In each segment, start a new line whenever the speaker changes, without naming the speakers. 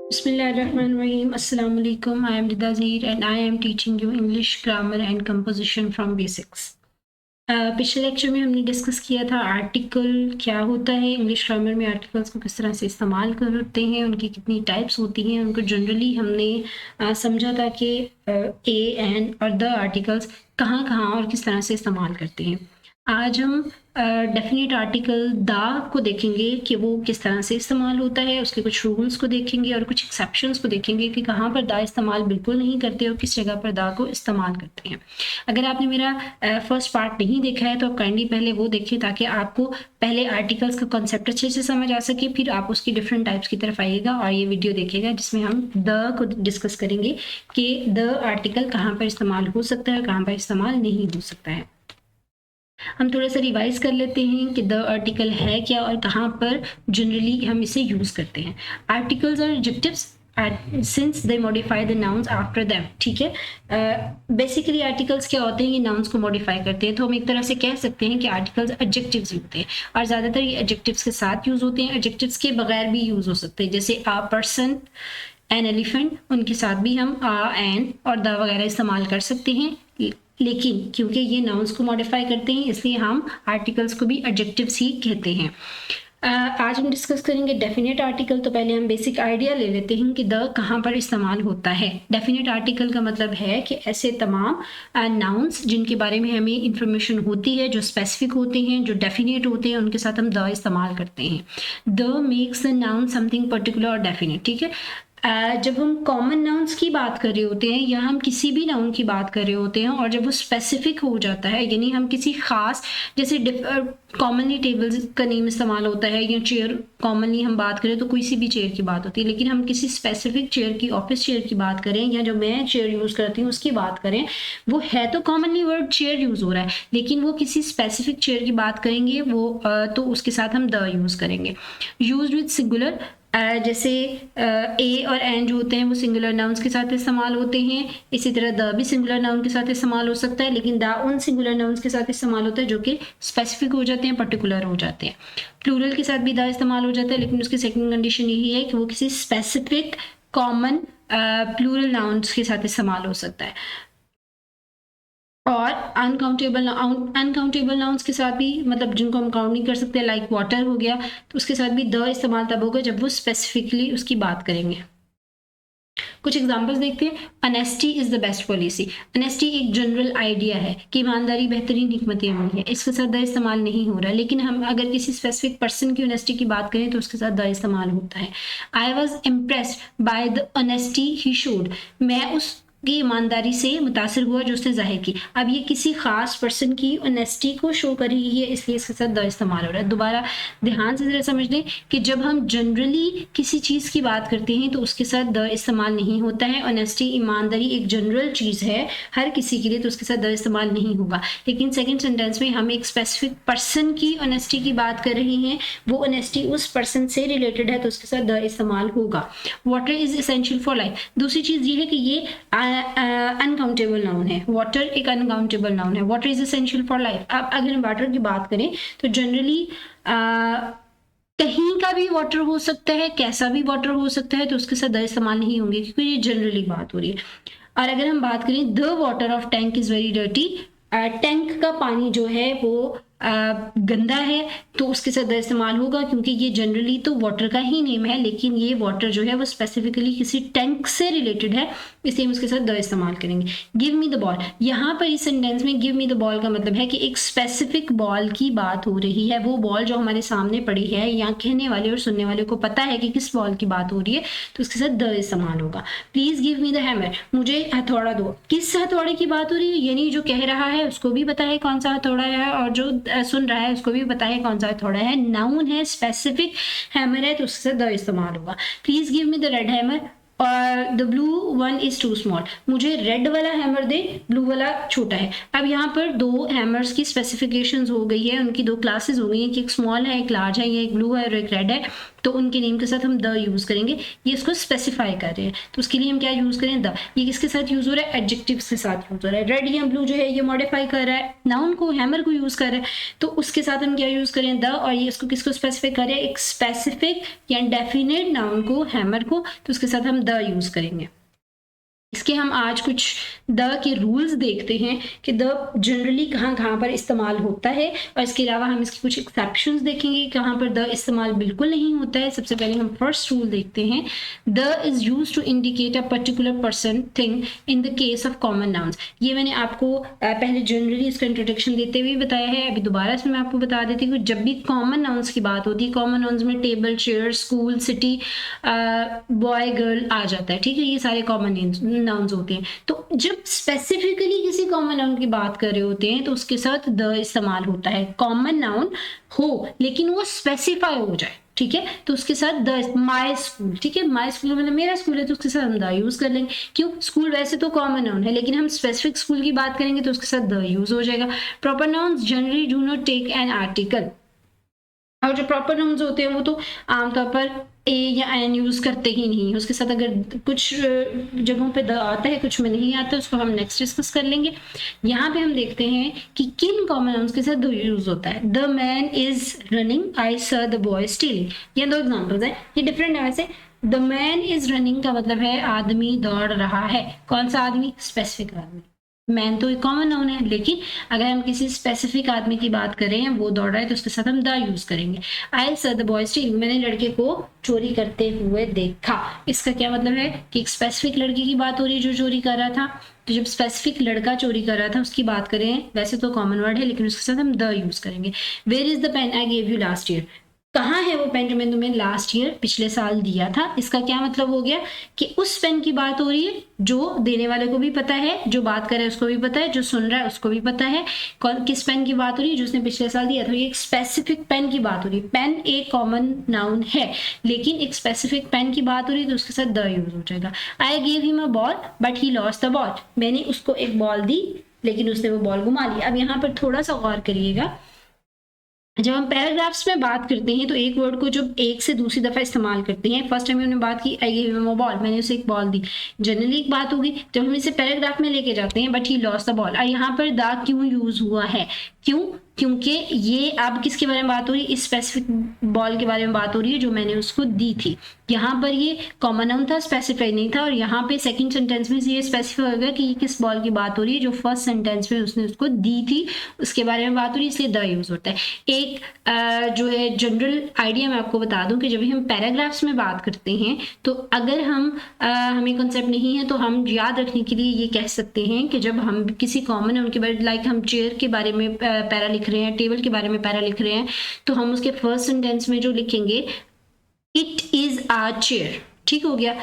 Bismillahirrahmanirrahim. Assalamu alaikum. I am Rida Zeer and I am teaching you English grammar and composition from basics. पिछले lecture में हमने discuss किया था article क्या होता है, इंग्लिश ग्रामर में आर्टिकल्स को किस तरह से इस्तेमाल करते हैं, उनकी कितनी टाइप्स होती हैं, उनको जनरली हमने समझा था कि ए एंड और द आर्टिकल्स कहाँ कहाँ और किस तरह से इस्तेमाल करते हैं। आज हम डेफिनेट आर्टिकल द को देखेंगे कि वो किस तरह से इस्तेमाल होता है, उसके कुछ रूल्स को देखेंगे और कुछ एक्सेप्शंस को देखेंगे कि कहाँ पर द इस्तेमाल बिल्कुल नहीं करते और किस जगह पर द को इस्तेमाल करते हैं। अगर आपने मेरा फर्स्ट पार्ट नहीं देखा है तो आप काइंडली पहले वो देखिए ताकि आपको पहले आर्टिकल्स का कॉन्सेप्ट अच्छे से समझ आ सके, फिर आप उसकी डिफरेंट टाइप्स की तरफ आइएगा और ये वीडियो देखिएगा जिसमें हम द को डिस्कस करेंगे कि द आर्टिकल कहाँ पर इस्तेमाल हो सकता है और कहाँ पर इस्तेमाल नहीं हो सकता है। हम थोड़ा सा रिवाइज कर लेते हैं कि द आर्टिकल है क्या और कहाँ पर जनरली हम इसे यूज करते हैं। आर्टिकल्स और adjectives since they modify the nouns after them, ठीक है। बेसिकली आर्टिकल्स क्या होते हैं, ये नाउन्स को मॉडिफाई करते हैं, तो हम एक तरह से कह सकते हैं कि आर्टिकल्स एडजेक्टिव्स होते हैं और ज़्यादातर ये एडजेक्टिव्स के साथ यूज होते हैं, एडजेक्टिव्स के बगैर भी यूज हो सकते हैं, जैसे आ पर्सन, एन एलिफेंट, उनके साथ भी हम आ, एन और द वगैरह इस्तेमाल कर सकते हैं। लेकिन क्योंकि ये नाउन्स को मॉडिफाई करते हैं इसलिए हम आर्टिकल्स को भी एडजेक्टिव्स ही कहते हैं। आज हम डिस्कस करेंगे डेफिनेट आर्टिकल। तो पहले हम बेसिक आइडिया ले लेते हैं कि द कहाँ पर इस्तेमाल होता है। डेफिनेट आर्टिकल का मतलब है कि ऐसे तमाम नाउन्स जिनके बारे में हमें इंफॉर्मेशन होती है, जो स्पेसिफिक होते हैं, जो डेफिनेट होते हैं, उनके साथ हम द इस्तेमाल करते हैं। The makes the noun something particular और डेफिनेट, ठीक है। जब हम कॉमन नाउन्स की बात कर रहे होते हैं या हम किसी भी नाउन की बात कर रहे होते हैं और जब वो स्पेसिफिक हो जाता है, यानी हम किसी खास, जैसे कॉमनली टेबल्स का नेम इस्तेमाल होता है या चेयर कॉमनली हम बात करें तो किसी भी चेयर की बात होती है, लेकिन हम किसी स्पेसिफिक चेयर की, ऑफिस चेयर की बात करें या जो मैं चेयर यूज़ करती हूँ उसकी बात करें, वो है तो कॉमनली वर्ड चेयर यूज़ हो रहा है लेकिन वो किसी स्पेसिफिक चेयर की बात करेंगे वो तो उसके साथ हम द यूज़ करेंगे। यूज विद सिंगुलर, जैसे ए और एन जो होते हैं वो सिंगुलर नाउन्स के साथ इस्तेमाल होते हैं, इसी तरह द भी सिंगुलर नाउन के साथ इस्तेमाल हो सकता है, लेकिन द उन सिंगुलर नाउन्स के साथ इस्तेमाल होता है जो कि स्पेसिफिक हो जाते हैं, पर्टिकुलर हो जाते हैं। प्लूरल के साथ भी द इस्तेमाल हो जाता है लेकिन उसकी सेकंड कंडीशन यही है कि वो किसी स्पेसिफिक कॉमन प्लूरल नाउन्स के साथ इस्तेमाल हो सकता है। और अनकाउंटेबल नाउन्स के साथ भी, मतलब जिनको हम काउंट नहीं कर सकते, लाइक वाटर हो गया, तो उसके साथ भी द इस्तेमाल तब होगा जब वो स्पेसिफिकली उसकी बात करेंगे। कुछ एग्जांपल्स देखते हैं। Honesty is the best policy. Honesty एक जनरल आइडिया है कि ईमानदारी बेहतरीन हिकमत अमली है, इसके साथ द इस्तेमाल नहीं हो रहा, लेकिन हम अगर किसी स्पेसिफिक पर्सन की ऑनेस्टी की बात करें तो उसके साथ द इस्तेमाल होता है। I was impressed by the honesty he showed, मैं उस की ईमानदारी से मुतासर हुआ जो उसने जाहिर की। अब ये किसी खास पर्सन की ऑनेस्टी को शो कर रही है इसलिए इसके साथ द इस्तेमाल हो रहा है। दोबारा ध्यान से जरा समझ लें कि जब हम जनरली किसी चीज़ की बात करते हैं तो उसके साथ द इस्तेमाल नहीं होता है। ऑनेस्टी, ईमानदारी एक जनरल चीज़ है हर किसी के लिए, तो उसके साथ द इस्तेमाल नहीं होगा। लेकिन सेकेंड सेंटेंस में हम एक स्पेसिफिक पर्सन की ऑनेस्टी की बात कर रहे हैं, वो ऑनेस्टी उस पर्सन से रिलेटेड है तो उसके साथ द इस्तेमाल होगा। Water is essential for life. दूसरी चीज़ ये है कि ये अनकाउंटेबल नाउन है। वाटर एक अनकाउंटेबल नाउन है। Water is essential for life. अब अगर हम वाटर की बात करें तो जनरली कहीं का भी वाटर हो सकता है, कैसा भी वाटर हो सकता है, तो उसके साथ द इस्तेमाल नहीं होंगे क्योंकि ये जनरली बात हो रही है। और अगर हम बात करें the water of tank is very dirty, tank का पानी जो है वो गंदा है तो उसके साथ द इस्तेमाल होगा क्योंकि ये जनरली तो वाटर का ही नेम है लेकिन ये वाटर जो है वो स्पेसिफिकली किसी टैंक से रिलेटेड है इसलिए हम उसके साथ द इस्तेमाल करेंगे। गिव मी द बॉल, यहाँ पर इस सेंटेंस में गिव मी द बॉल का मतलब है कि एक स्पेसिफिक बॉल की बात हो रही है। वो बॉल जो हमारे सामने पड़ी है, यहाँ कहने वाले और सुनने वाले को पता है कि किस बॉल की बात हो रही है तो उसके साथ द इस्तेमाल होगा। Please give me the hammer, मुझे हथौड़ा दो। किस हथौड़े की बात हो रही है, यानी जो कह रहा है उसको भी पता है कौन सा हथौड़ा है और जो सुन रहा है उसको भी पता है कौन सा हथौड़ा है। नाउन है, स्पेसिफिक, हैमर है तो उससे द इस्तेमाल होगा। Please give me the red hammer और the blue one is too small, मुझे रेड वाला हैमर दे, ब्लू वाला छोटा है। अब यहाँ पर दो हैमर्स की स्पेसिफिकेशंस हो गई है, उनकी दो क्लासेस हो गई हैं कि एक स्मॉल है, एक लार्ज है, या एक ब्लू है और एक रेड है। तो उनके नेम के साथ हम द यूज़ करेंगे, ये इसको स्पेसिफाई कर रहे हैं, तो उसके लिए हम क्या यूज़ करें, द। ये किसके साथ यूज़ हो रहा है, एडजेक्टिव्स के साथ यूज़ हो रहा है। रेड या ब्लू जो है ये मॉडिफाई कर रहा है, नाउन को, हैमर को यूज़ कर रहा है, तो उसके साथ हम क्या यूज़ करें, द। और ये इसको किसको स्पेसिफाई कर रहे हैं, एक स्पेसिफिक या डेफिनेट नाउन को, हैमर को, तो उसके साथ हम द यूज़ करेंगे। इसके हम आज कुछ द के रूल्स देखते हैं कि द जनरली कहाँ कहाँ पर इस्तेमाल होता है, और इसके अलावा हम इसकी कुछ एक्सेप्शंस देखेंगे कहाँ पर द इस्तेमाल बिल्कुल नहीं होता है। सबसे पहले हम फर्स्ट रूल देखते हैं, the is use to indicate a particular person, thing in the case of common nouns. ये मैंने आपको पहले जनरली इसका इंट्रोडक्शन देते हुए बताया है, अभी दोबारा इसमें मैं आपको बता देती हूँ। जब भी कॉमन नाउन्स की बात होती है, कॉमन नाउन्स में table, chair, school, city, boy, girl आ जाता है, ठीक है, ये सारे कॉमन नाउन्स होते हैं। तो जब स्पेसिफिकली किसी कॉमन नाउन की बात कर रहे होते हैं तो उसके साथ द इस्तेमाल होता है। कॉमन नाउन हो लेकिन वो स्पेसिफाई हो जाए, ठीक है, तो उसके साथ द। माय स्कूल, ठीक है, माय स्कूल मतलब मेरा स्कूल है, तो उसके साथ हम द यूज कर लेंगे। क्यों, स्कूल वैसे तो कॉमन नाउन है, लेकिन हम स्पेसिफिक स्कूल की बात करेंगे तो उसके साथ द यूज हो जाएगा। Proper nouns generally do not take an article, और जो प्रॉपर नाउन्स होते हैं वो तो आमतौर पर ए या एन यूज करते ही नहीं, उसके साथ अगर कुछ जगहों पे द आता है, कुछ में नहीं आता, उसको हम नेक्स्ट डिस्कस कर लेंगे। यहाँ पे हम देखते हैं कि किन कॉमन नाउन्स के साथ द यूज होता है। The man is running, I saw the boy stealing, ये दो एग्जाम्पल्स हैं, ये डिफरेंट है वैसे। द मैन इज रनिंग का मतलब है आदमी दौड़ रहा है, कौन सा आदमी, स्पेसिफिक आदमी। मैन तो एक कॉमन नाउन है, लेकिन अगर हम किसी स्पेसिफिक आदमी की बात करें, वो दौड़ रहा है, तो उसके साथ हम द यूज करेंगे। I saw the boy stealing, मैंने लड़के को चोरी करते हुए देखा। इसका क्या मतलब है कि एक स्पेसिफिक लड़के की बात हो रही है जो चोरी कर रहा था। तो जब स्पेसिफिक लड़का चोरी कर रहा था उसकी बात करें, वैसे तो कॉमन वर्ड है लेकिन उसके साथ हम द यूज करेंगे। Where is the pen I gave you last year, कहाँ है वो पेन जो मैंने तुम्हें लास्ट ईयर, पिछले साल दिया था। इसका क्या मतलब हो गया कि उस पेन की बात हो रही है जो देने वाले को भी पता है, जो बात कर रहा है उसको भी पता है, जो सुन रहा है उसको भी पता है कौन किस पेन की बात हो रही है, जो उसने पिछले साल दिया था। ये एक स्पेसिफिक पेन की बात हो रही है। पेन एक कॉमन नाउन है, लेकिन एक स्पेसिफिक पेन की बात हो रही है तो उसके साथ द यूज हो जाएगा। I gave him a ball but he lost the ball, मैंने उसको एक बॉल दी लेकिन उसने वो बॉल घुमा ली। अब यहाँ पर थोड़ा सा गौर करिएगा, जब हम पैराग्राफ्स में बात करते हैं तो एक वर्ड को जब एक से दूसरी दफा इस्तेमाल करते हैं, फर्स्ट टाइम हमने बात की I give him a ball, मैंने उसे एक बॉल दी, जनरली एक बात होगी। जब हम इसे पैराग्राफ में लेके जाते हैं but he lost the ball, और यहाँ पर द क्यों यूज हुआ है, क्यों, क्योंकि ये अब किसके बारे में बात हो रही है, इस स्पेसिफिक बॉल के बारे में बात हो रही है जो मैंने उसको दी थी। यहाँ पर ये कॉमन नाउन था, स्पेसिफाई नहीं था, और यहाँ पे सेकंड सेंटेंस में ये स्पेसिफाई होगा कि ये किस बॉल की बात हो रही है जो फर्स्ट सेंटेंस में उसने उसको दी थी, उसके बारे में बात हो रही है, इसलिए द यूज होता है। एक जो है जनरल आइडिया मैं आपको बता दूं कि जब भी हम पैराग्राफ्स में बात करते हैं तो अगर हमें कॉन्सेप्ट नहीं है तो हम याद रखने के लिए ये कह सकते हैं कि जब हम किसी कॉमन नाउन के बारे, लाइक हम चेयर के बारे में पैरा लिख रहे हैं, टेबल के बारे में पैरा लिख रहे हैं, तो हम उसके फर्स्ट सेंटेंस में जो लिखेंगे इट इज आ चेयर, ठीक हो गया,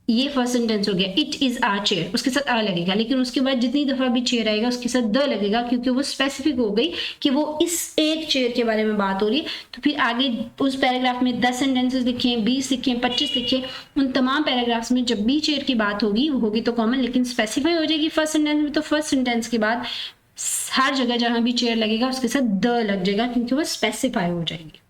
ये फर्स्ट सेंटेंस हो गया, इट इज आ चेयर, उसके साथ आ लगेगा, लेकिन उसके बाद जितनी दफा भी चेयर आएगा उसके साथ द लगेगा, क्योंकि वो स्पेसिफिक हो गई कि वो इस एक चेयर के बारे में बात हो रही है। तो फिर आगे उस पैराग्राफ में 10 सेंटेंसेस लिखे, 20 लिखे, 25 लिखे, उन तमाम पैराग्राफ्स में जब भी चेयर की बात होगी वो होगी तो कॉमन, लेकिन स्पेसिफाई हो जाएगी फर्स्ट सेंटेंस में, तो फर्स्ट सेंटेंस के बाद हर जगह जहां भी चेयर लगेगा उसके साथ द लग जाएगा, क्योंकि वो स्पेसिफाई हो जाएगी।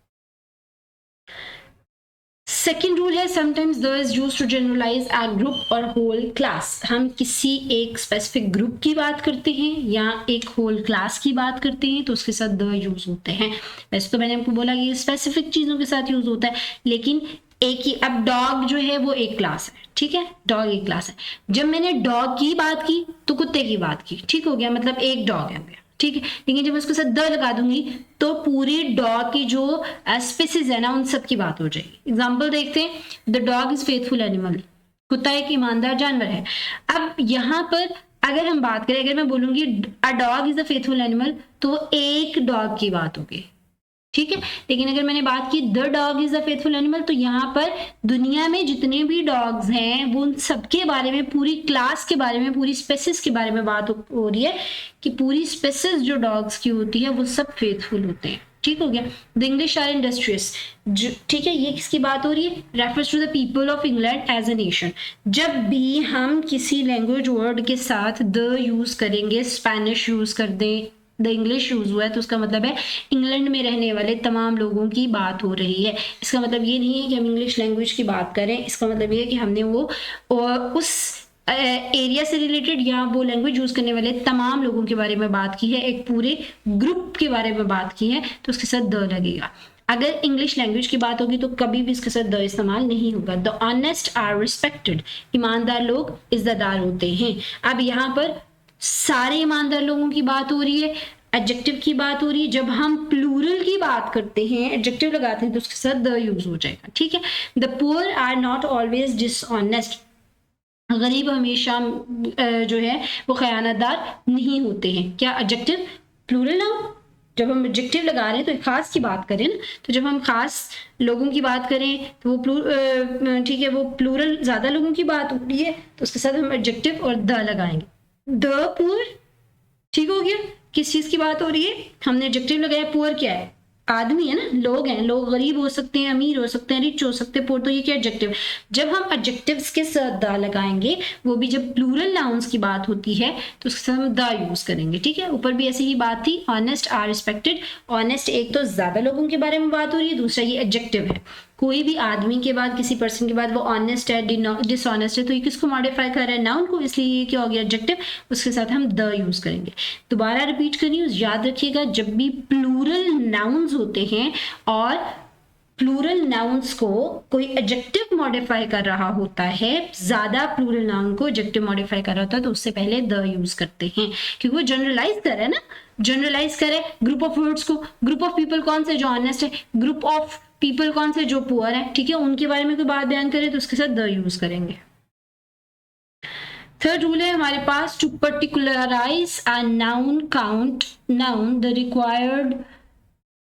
Second rule is sometimes the is used to generalise a group और होल क्लास। हम किसी एक स्पेसिफिक ग्रुप की बात करते हैं या एक होल क्लास की बात करते हैं तो उसके साथ द यूज होते हैं। वैसे तो मैंने आपको बोला कि स्पेसिफिक चीजों के साथ यूज होता है, लेकिन एक ही, अब डॉग जो है वो एक क्लास है, ठीक है, डॉग एक क्लास है। जब मैंने डॉग की बात की तो कुत्ते की बात की, ठीक हो गया, मतलब एक डॉग है गया, ठीक है। लेकिन जब उसके साथ द लगा दूंगी तो पूरी डॉग की जो स्पीसीज है ना उन सब की बात हो जाएगी। एग्जाम्पल देखते हैं, the dog is faithful animal, कुत्ता एक ईमानदार जानवर है। अब यहाँ पर अगर हम बात करें, अगर मैं बोलूंगी a dog is a faithful animal तो एक डॉग की बात होगी, ठीक है। लेकिन अगर मैंने बात की the dog is a faithful animal तो यहाँ पर दुनिया में जितने भी डॉग्स हैं वो उन सबके बारे में, पूरी क्लास के बारे में, पूरी स्पेसिस के बारे में बात हो रही है कि पूरी स्पेसिस जो डॉग्स की होती है वो सब फेथफुल होते हैं, ठीक हो गया। द इंग्लिश आर इंडस्ट्रियस, ठीक है, ये किसकी बात हो रही है, refers to the people of England as a nation. जब भी हम किसी लैंग्वेज वर्ड के साथ द यूज करेंगे, स्पेनिश यूज कर दें, द इंग्लिश यूज हुआ है तो उसका मतलब है इंग्लैंड में रहने वाले तमाम लोगों की बात हो रही है। इसका मतलब ये नहीं है कि हम इंग्लिश लैंग्वेज की बात करें, इसका मतलब ये है कि हमने वो उस एरिया से रिलेटेड या वो लैंग्वेज यूज करने वाले तमाम लोगों के बारे में बात की है, एक पूरे ग्रुप के बारे में बात की है, तो उसके साथ द लगेगा। अगर इंग्लिश लैंग्वेज की बात होगी तो कभी भी इसके साथ द इस्तेमाल नहीं होगा। द ऑनेस्ट आर रिस्पेक्टेड, ईमानदार लोग इज्जतदार होते हैं। अब यहाँ पर सारे ईमानदार लोगों की बात हो रही है, एडजेक्टिव की बात हो रही है। जब हम प्लूरल की बात करते हैं, एडजेक्टिव लगाते हैं, तो उसके साथ द यूज हो जाएगा, ठीक है। The poor are not always dishonest, गरीब हमेशा जो है वो खयानतदार नहीं होते हैं। क्या एडजेक्टिव प्लूरल नाउन, जब हम एडजेक्टिव लगा रहे हैं तो एक खास की बात करें ना, तो जब हम खास लोगों की बात करें तो वो ठीक है, वो प्लूरल ज्यादा लोगों की बात हो रही है तो उसके साथ हम एडजेक्टिव और द लगाएंगे। द पुअर, ठीक हो गया। किस चीज की बात हो रही है, हमने एडजेक्टिव लगाया। पुअर क्या है, आदमी है ना, लोग हैं, लोग गरीब हो सकते हैं, अमीर हो सकते हैं, रिच हो सकते हैं, पुअर, तो ये क्या एडजेक्टिव। जब हम एडजेक्टिव्स के साथ द लगाएंगे, वो भी जब प्लूरल नाउन्स की बात होती है तो उसके साथ हम द यूज करेंगे, ठीक है। ऊपर भी ऐसी ही बात थी, ऑनेस्ट आर रिस्पेक्टेड। ऑनेस्ट एक तो ज्यादा लोगों के बारे में बात हो रही है, दूसरा ये एडजेक्टिव है। कोई भी आदमी के बाद, किसी पर्सन के बाद वो ऑनेस्ट है, डिसऑनेस्ट है, तो ये किसको मॉडिफाई कर रहा है, नाउन को, इसलिए ये क्या हो गया, एडजेक्टिव। उसके साथ हम द यूज करेंगे। दोबारा रिपीट कर रही हूँ, याद रखिएगा, जब भी प्लूरल नाउन्स होते हैं और प्लूरल नाउन्स को कोई एडजेक्टिव मॉडिफाई कर रहा होता है, ज्यादा प्लूरल नाउन को एडजेक्टिव मॉडिफाई कर रहा होता है, तो उससे पहले द यूज करते हैं, क्योंकि वो जनरलाइज कर रहा है ना, जनरलाइज करे ग्रुप ऑफ वर्ड्स को। ग्रुप ऑफ पीपल कौन से, जो ऑनेस्ट है। ग्रुप ऑफ पीपल कौन से, जो पुअर है, ठीक है, उनके बारे में कोई बात बयान करे तो उसके साथ द यूज करेंगे। थर्ड रूल है हमारे पास, to particularize a noun count noun the required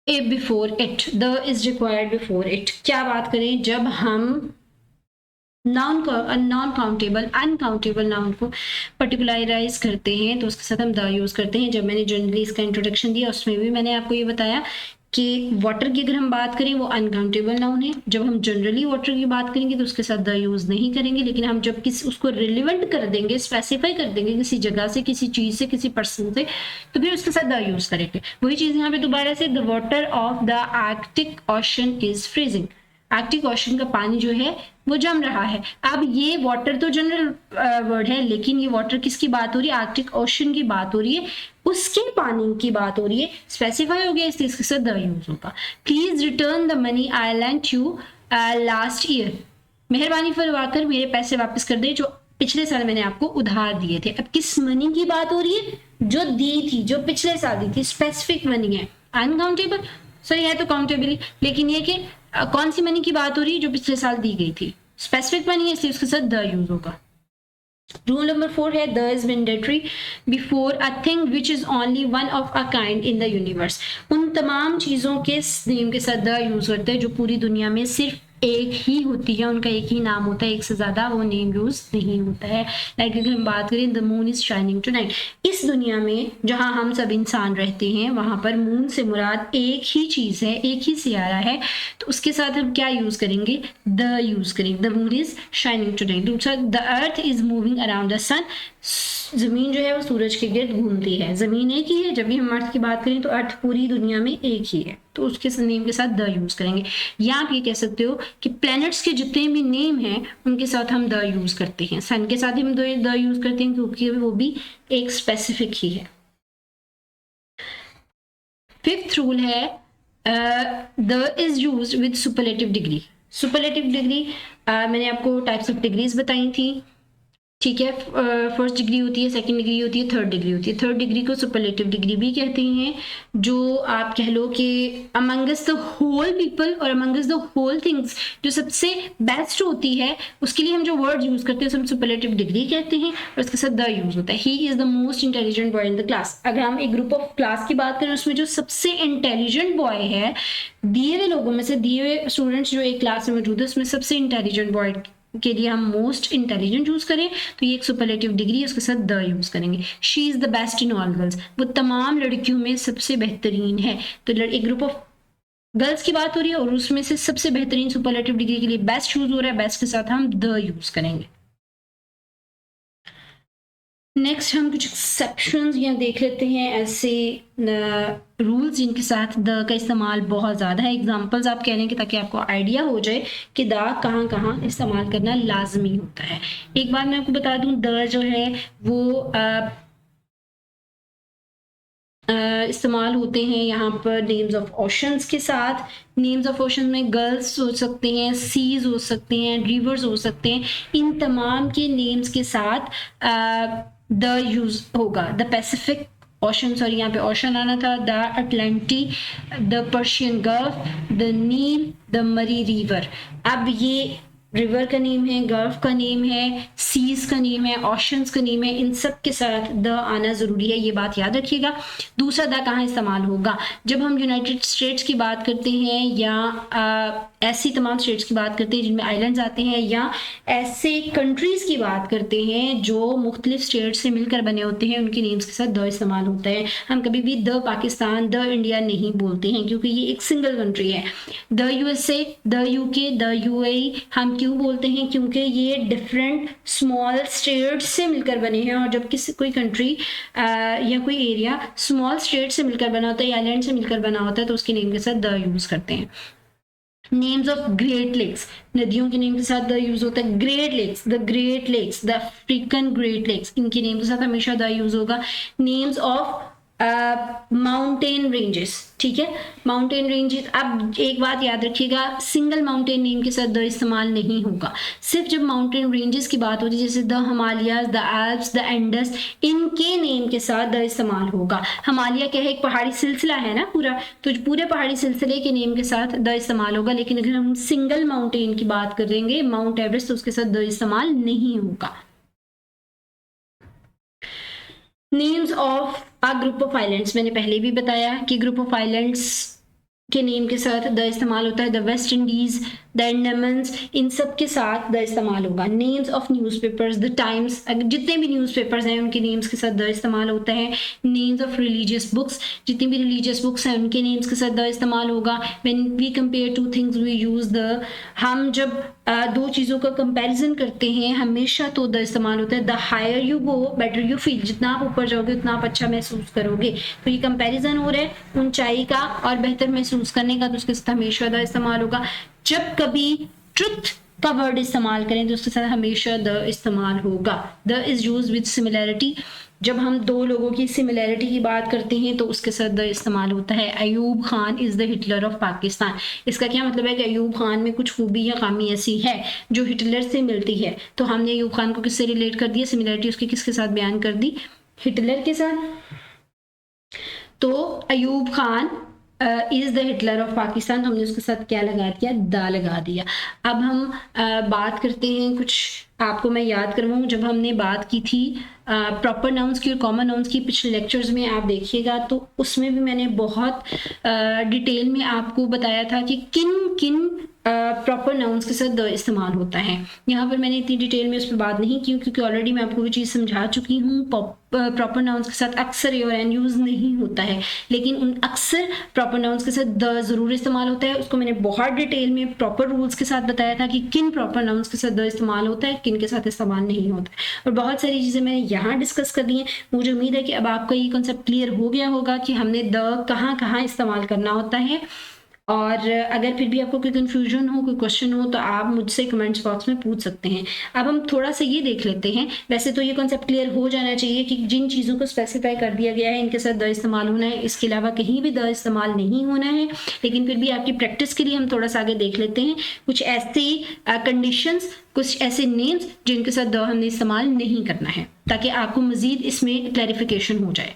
a before it, the is required before it. क्या बात करें, जब हम नॉन काउंटेबल अनकाउंटेबल नाउन को पर्टिकुलराइज करते हैं तो उसके साथ हम द यूज करते हैं। जब मैंने जनरली इसका इंट्रोडक्शन दिया उसमें भी मैंने आपको ये बताया कि वाटर की अगर हम बात करें वो अनकाउंटेबल नाउन है। जब हम जनरली वाटर की बात करेंगे तो उसके साथ द यूज नहीं करेंगे, लेकिन हम जब किसी उसको रिलेवेंट कर देंगे, स्पेसिफाई कर देंगे किसी जगह से, किसी चीज से, किसी पर्सन से, तो फिर उसके साथ द यूज करेंगे। वही चीज यहाँ पे दोबारा से, the water of the Arctic ocean is freezing, Arctic ocean का पानी जो है वो जम रहा है। अब ये वाटर तो जनरल वर्ड है, लेकिन ये वाटर किसकी बात हो रही है, आर्कटिक ओशन की बात हो रही है, उसके पानी की बात हो रही है, स्पेसिफाई हो गया, इसलिए इसके साथ द यूज होगा। Please return the money I lent you last year, मेहरबानी फरमाकर मेरे पैसे वापस कर दे जो पिछले साल मैंने आपको उधार दिए थे। अब किस मनी की बात हो रही है, जो दी थी, जो पिछले साल दी थी, स्पेसिफिक मनी है, अनकाउंटेबल सही है तो काउंटेबल, लेकिन ये कि कौन सी मनी की बात हो रही है, जो पिछले साल दी गई थी, स्पेसिफिक मनी है, इसलिए उसके साथ द यूज होगा। रूल नंबर 4 है, the is mandatory before a thing which is only one of a kind in the universe. उन तमाम चीजों के नेम के साथ द यूज होते हैं जो पूरी दुनिया में सिर्फ एक ही होती है, उनका एक ही नाम होता है, एक से ज्यादा वो नेम यूज नहीं होता है। लाइक अगर हम बात करें, the moon is shining tonight, इस दुनिया में जहां हम सब इंसान रहते हैं वहां पर मून से मुराद एक ही चीज है, एक ही सियारा है, तो उसके साथ हम क्या यूज करेंगे, द यूज करेंगे। The moon is shining tonight. दूसरा, the earth is moving around the sun, जमीन जो है वो सूरज के गिर्द घूमती है, जमीन एक ही है। जब भी हम अर्थ की बात करें तो अर्थ पूरी दुनिया में एक ही है, तो उसके नेम के साथ द यूज करेंगे। या आप ये कह सकते हो कि प्लैनेट्स के जितने भी नेम हैं उनके साथ हम द यूज करते हैं। सन के साथ हम द यूज करते हैं क्योंकि वो भी एक स्पेसिफिक ही है। फिफ्थ रूल है, the is used with superlative degree. Superlative degree मैंने आपको टाइप्स ऑफ डिग्रीज बताई थी, ठीक है। फर्स्ट डिग्री होती है, सेकंड डिग्री होती है, थर्ड डिग्री होती है। थर्ड डिग्री को सुपरलेटिव डिग्री भी कहते हैं, जो आप कह लो कि अमंगस द होल पीपल और अमंगस द होल थिंग्स जो सबसे बेस्ट होती है, उसके लिए हम जो वर्ड यूज करते हैं हम सुपरलेटिव डिग्री कहते हैं, और उसके साथ द यूज होता है। He is the most intelligent boy in the class. अगर हम एक ग्रुप ऑफ क्लास की बात करें, उसमें जो सबसे इंटेलिजेंट बॉय है, दिए हुए लोगों में से, दिए हुए स्टूडेंट्स जो एक क्लास में मौजूद है, उसमें सबसे इंटेलिजेंट बॉय के लिए हम मोस्ट इंटेलिजेंट यूज करें तो ये एक सुपरलेटिव डिग्री है, उसके साथ द यूज करेंगे। She is the best in all girls, वो तमाम लड़कियों में सबसे बेहतरीन है। तो एक ग्रुप ऑफ गर्ल्स की बात हो रही है और उसमें से सबसे बेहतरीन सुपरलेटिव डिग्री के लिए बेस्ट यूज हो रहा है, बेस्ट के साथ हम द यूज करेंगे। नेक्स्ट हम कुछ एक्सेप्शंस यहाँ देख लेते हैं, ऐसे रूल्स जिनके साथ द का इस्तेमाल बहुत ज़्यादा है। एग्जांपल्स आप कह लेंगे ताकि आपको आइडिया हो जाए कि द कहाँ कहाँ इस्तेमाल करना लाजमी होता है। एक बार मैं आपको बता दूँ, द जो है वो इस्तेमाल होते हैं यहाँ पर नेम्स ऑफ ओशंस के साथ। नेम्स ऑफ ओशन में गर्ल्स हो सकते हैं, सीज हो सकते हैं, रिवर्स हो सकते हैं। इन तमाम के नेम्स के साथ द यूज होगा। द पैसिफिक ओशन, सॉरी यहाँ पे ओशन आना था, the Atlantic, the Persian Gulf, the Nile, the Murray river. अब ये रिवर का नेम है, गल्फ का नेम है, सीज का नेम है, ओशंस का नेम है, इन सब के साथ द आना ज़रूरी है, ये बात याद रखिएगा। दूसरा द कहाँ इस्तेमाल होगा? जब हम यूनाइटेड स्टेट्स की बात करते हैं या ऐसी तमाम स्टेट्स की बात करते हैं जिनमें आइलैंड्स आते हैं, या ऐसे कंट्रीज़ की बात करते हैं जो मुख्तलिफ स्टेट्स से मिलकर बने होते हैं, उनके नेम्स के साथ द इस्तेमाल होता है। हम कभी भी द पाकिस्तान, द इंडिया नहीं बोलते हैं क्योंकि ये एक सिंगल कंट्री है। The USA, the UK, the UAE हम क्यों बोलते हैं? क्योंकि ये डिफरेंट स्मॉल स्टेट्स से मिलकर बने हैं, और जब किसी कोई कंट्री या कोई एरिया स्मॉल स्टेट से मिलकर बना होता है, आइलैंड से मिलकर बना होता है, तो उसके नेम के साथ द यूज करते हैं। नेम्स ऑफ ग्रेट लेक्स, नदियों के नेम के साथ द यूज होता है। Great Lakes, the Great Lakes, the African Great Lakes, इनके नेम के साथ हमेशा द यूज होगा। नेम्स ऑफ माउंटेन रेंजेस, ठीक है, माउंटेन रेंजेस। अब एक बात याद रखिएगा, सिंगल माउंटेन नेम के साथ द इस्तेमाल नहीं होगा। सिर्फ जब माउंटेन रेंजेस की बात होती है, जैसे the Himalayas, the Alps, the Indus, इनके नेम के साथ द इस्तेमाल होगा। हिमालय क्या है? एक पहाड़ी सिलसिला है ना पूरा, तो पूरे पहाड़ी सिलसिले के नेम के साथ द इस्तेमाल होगा। लेकिन अगर हम सिंगल माउंटेन की बात करेंगे, माउंट एवरेस्ट, तो उसके साथ द इस्तेमाल नहीं होगा। Names of a group of islands, मैंने पहले भी बताया कि ग्रुप ऑफ आइलैंड्स के नेम के साथ द इस्तेमाल होता है। द वेस्ट इंडीज, द अंडमान्स, इन सब के साथ द इस्तेमाल होगा। Names of newspapers, the times, जितने भी न्यूज़पेपर्स हैं उनके नेम्स के साथ द इस्तेमाल होता है। नेम्स ऑफ रिलीजियस बुक्स, जितनी भी रिलीजियस बुक्स हैं उनके नेम्स के साथ द इस्तेमाल होगा। When we compare two things we use the, हम जब दो चीज़ों का कंपैरिजन करते हैं हमेशा तो द इस्तेमाल होता है। The higher you go better you feel, जितना आप ऊपर जाओगे उतना आप अच्छा महसूस करोगे। तो ये कंपैरिजन हो रहा है ऊंचाई का और बेहतर महसूस करने का, तो उसके साथ हमेशा द इस्तेमाल होगा। जब कभी ट्रुथ का वर्ड इस्तेमाल करें तो उसके साथ हमेशा द इस्तेमाल होगा। The is use with similarity, जब हम दो लोगों की सिमिलैरिटी की बात करते हैं तो उसके साथ द इस्तेमाल होता है। Ayub Khan is the Hitler of Pakistan, इसका क्या मतलब है कि अयूब खान में कुछ खूबी या खामी ऐसी है जो हिटलर से मिलती है, तो हमने अयूब खान को किससे रिलेट कर दिया? सिमिलैरिटी उसकी किसके साथ बयान कर दी? हिटलर के साथ। तो Ayub Khan is the Hitler of Pakistan, तो हमने उसके साथ क्या लगा दिया? द लगा दिया। अब हम बात करते हैं, कुछ आपको मैं याद करवाऊँ, जब हमने बात की थी प्रॉपर नाउन्स की और कॉमन नाउन्स की पिछले लेक्चर्स में, आप देखिएगा तो उसमें भी मैंने बहुत डिटेल में आपको बताया था कि किन किन प्रॉपर नाउन्स के साथ द इस्तेमाल होता है। यहाँ पर मैंने इतनी डिटेल में उस पर बात नहीं की क्योंकि ऑलरेडी मैं आपको वो चीज़ समझा चुकी हूँ। प्रॉपर नाउन्स के साथ अक्सर ए और एन यूज़ नहीं होता है, लेकिन उन अक्सर प्रॉपर नाउन्स के साथ द ज़रूर इस्तेमाल होता है। उसको मैंने बहुत डिटेल में प्रॉपर रूल्स के साथ बताया था कि किन प्रॉपर नाउन्स के साथ द इस्तेमाल होता है, किन के साथ इस्तेमाल नहीं होता है, और बहुत सारी चीज़ें मैंने यहाँ डिस्कस कर दी हैं। मुझे उम्मीद है कि अब आपका ये कॉन्सेप्ट क्लियर हो गया होगा कि हमने द कहाँ कहाँ इस्तेमाल करना होता है। और अगर फिर भी आपको कोई कन्फ्यूजन हो, कोई क्वेश्चन हो, तो आप मुझसे कमेंट्स बॉक्स में पूछ सकते हैं। अब हम थोड़ा सा ये देख लेते हैं। वैसे तो ये कॉन्सेप्ट क्लियर हो जाना चाहिए कि जिन चीज़ों को स्पेसिफाई कर दिया गया है इनके साथ द इस्तेमाल होना है, इसके अलावा कहीं भी द इस्तेमाल नहीं होना है। लेकिन फिर भी आपकी प्रैक्टिस के लिए हम थोड़ा सा आगे देख लेते हैं कुछ ऐसी कंडीशंस, कुछ ऐसे नेम्स जिनके साथ द हमने इस्तेमाल नहीं करना है, ताकि आपको मजीद इसमें क्लैरिफिकेशन हो जाए।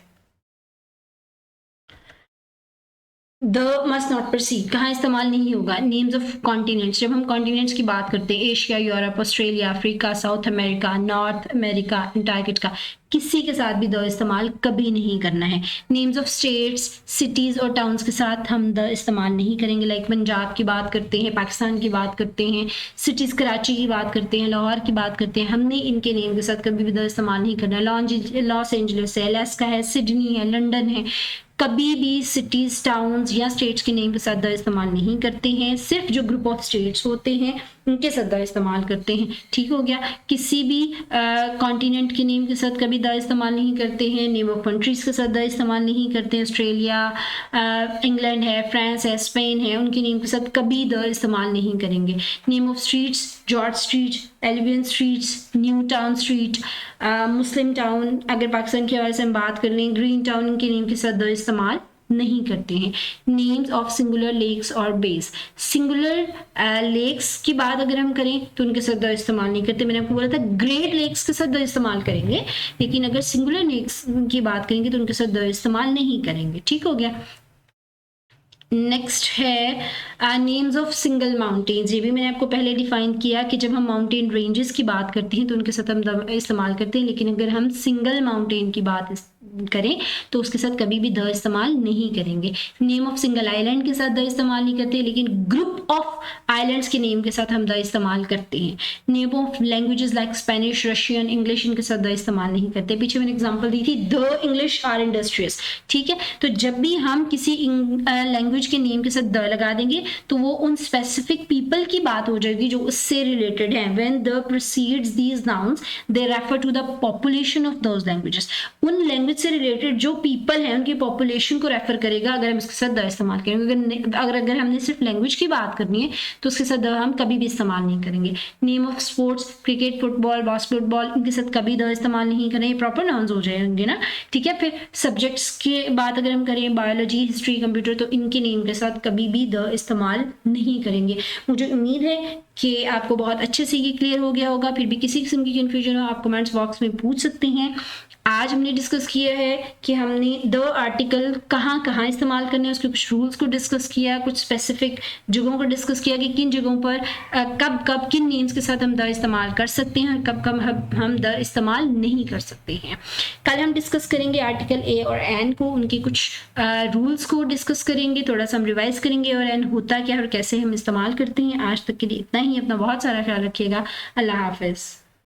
द मस्ट नॉट प्रोसीड कहाँ इस्तेमाल नहीं होगा? नेम्स ऑफ कॉन्टिनेंट्स, जब हम कॉन्टिनेंट्स की बात करते हैं, Asia, Europe, Australia, Africa, south America, north America, Antarctica, किसी के साथ भी द इस्तेमाल कभी नहीं करना है। नेम्स ऑफ स्टेट्स, सिटीज़ और टाउन्स के साथ हम द इस्तेमाल नहीं करेंगे। लाइक पंजाब की बात करते हैं, पाकिस्तान की बात करते हैं, सिटीज़ कराची की बात करते हैं, लाहौर की बात करते हैं, हमने इनके नेम के साथ कभी भी द इस्तेमाल नहीं करना। लॉस एंजलिस है, अलास्का है, सिडनी है, लंदन है, कभी भी सिटीज़, टाउन्स या स्टेट्स के नेम के साथ द इस्तेमाल नहीं करते हैं। सिर्फ जो ग्रुप ऑफ स्टेट्स होते हैं उनके साथ द इस्तेमाल करते हैं। ठीक हो गया। किसी भी कॉन्टिनेंट के नेम के साथ कभी द इस्तेमाल नहीं करते हैं। नेम ऑफ कंट्रीज के साथ द इस्तेमाल नहीं करते हैं। ऑस्ट्रेलिया, इंग्लैंड है, फ्रांस है, स्पेन है, उनके नेम के साथ कभी द इस्तेमाल नहीं करेंगे। Name of streets, George street, Albion streets, new town street, Muslim town, अगर पाकिस्तान के हवाले से हम बात कर लें, ग्रीन टाउन, इनके नेम के साथ द इस्तेमाल नहीं करते हैं। नेम्स ऑफ सिंगुलर लेक्स और बेस, सिंगुलर लेक्स की बात अगर हम करें तो उनके साथ द इस्तेमाल नहीं करते। मैंने आपको बोला था ग्रेट लेक्स के साथ द इस्तेमाल करेंगे, लेकिन अगर सिंगुलर लेक्स की बात करेंगे तो उनके साथ द इस्तेमाल नहीं करेंगे। ठीक हो गया। नेक्स्ट है नेम्स ऑफ सिंगल माउंटेन्स। ये भी मैंने आपको पहले डिफाइन किया कि जब हम माउंटेन रेंजेस की बात करते हैं तो उनके साथ हम इस्तेमाल करते हैं, लेकिन अगर हम सिंगल माउंटेन की बात करें तो उसके साथ कभी भी द इस्तेमाल नहीं करेंगे। नेम ऑफ सिंगल आइलैंड के साथ द इस्तेमाल नहीं करते, लेकिन ग्रुप ऑफ आइलैंड्स के नेम के साथ हम द इस्तेमाल करते हैं। Name of languages like Spanish, Russian, English, इनके साथ द इस्तेमाल नहीं करते। पीछे मैंने एग्जांपल दी थी, द इंग्लिश आर इंडस्ट्रियस। ठीक है, तो जब भी हम किसी लैंग्वेज के नेम के साथ द लगा देंगे तो वो उन स्पेसिफिक पीपल की बात हो जाएगी जो उससे रिलेटेड है। When the precedes these nouns they refer to the population of those languages. उन लैंग्वेज से रिलेटेड जो पीपल हैं उनकी पॉपुलेशन को रेफर करेगा अगर हम इसके साथ द इस्तेमाल करेंगे। अगर हमने सिर्फ लैंग्वेज की बात करनी है तो उसके साथ द हम कभी भी इस्तेमाल नहीं करेंगे। Name of sports, cricket, football, basketball, इनके साथ कभी द इस्तेमाल नहीं करेंगे, प्रॉपर नाउन्स हो जाएंगे ना। ठीक है, फिर सब्जेक्ट्स की बात अगर हम करें, बायोलॉजी, हिस्ट्री, कंप्यूटर, तो इनके नेम के साथ कभी भी द इस्तेमाल नहीं करेंगे। मुझे उम्मीद है कि आपको बहुत अच्छे से ये क्लियर हो गया होगा। फिर भी किसी किस्म की कंफ्यूजन हो आप कमेंट्स बॉक्स में पूछ सकते हैं। आज हमने डिस्कस किया है कि हमने द आर्टिकल कहाँ कहाँ इस्तेमाल करने हैं, उसके कुछ रूल्स को डिस्कस किया, कुछ स्पेसिफिक जगहों को डिस्कस किया कि किन जगहों पर कब कब किन नेम्स के साथ हम द इस्तेमाल कर सकते हैं, कब कब हम द इस्तेमाल नहीं कर सकते हैं। कल हम डिस्कस करेंगे आर्टिकल ए और एन को, उनके कुछ रूल्स को डिस्कस करेंगे, थोड़ा सा हम रिवाइज करेंगे और एन होता क्या और कैसे हम इस्तेमाल करते हैं। आज तक के लिए इतना ही। अपना बहुत सारा ख्याल रखिएगा। अल्लाह हाफिज़।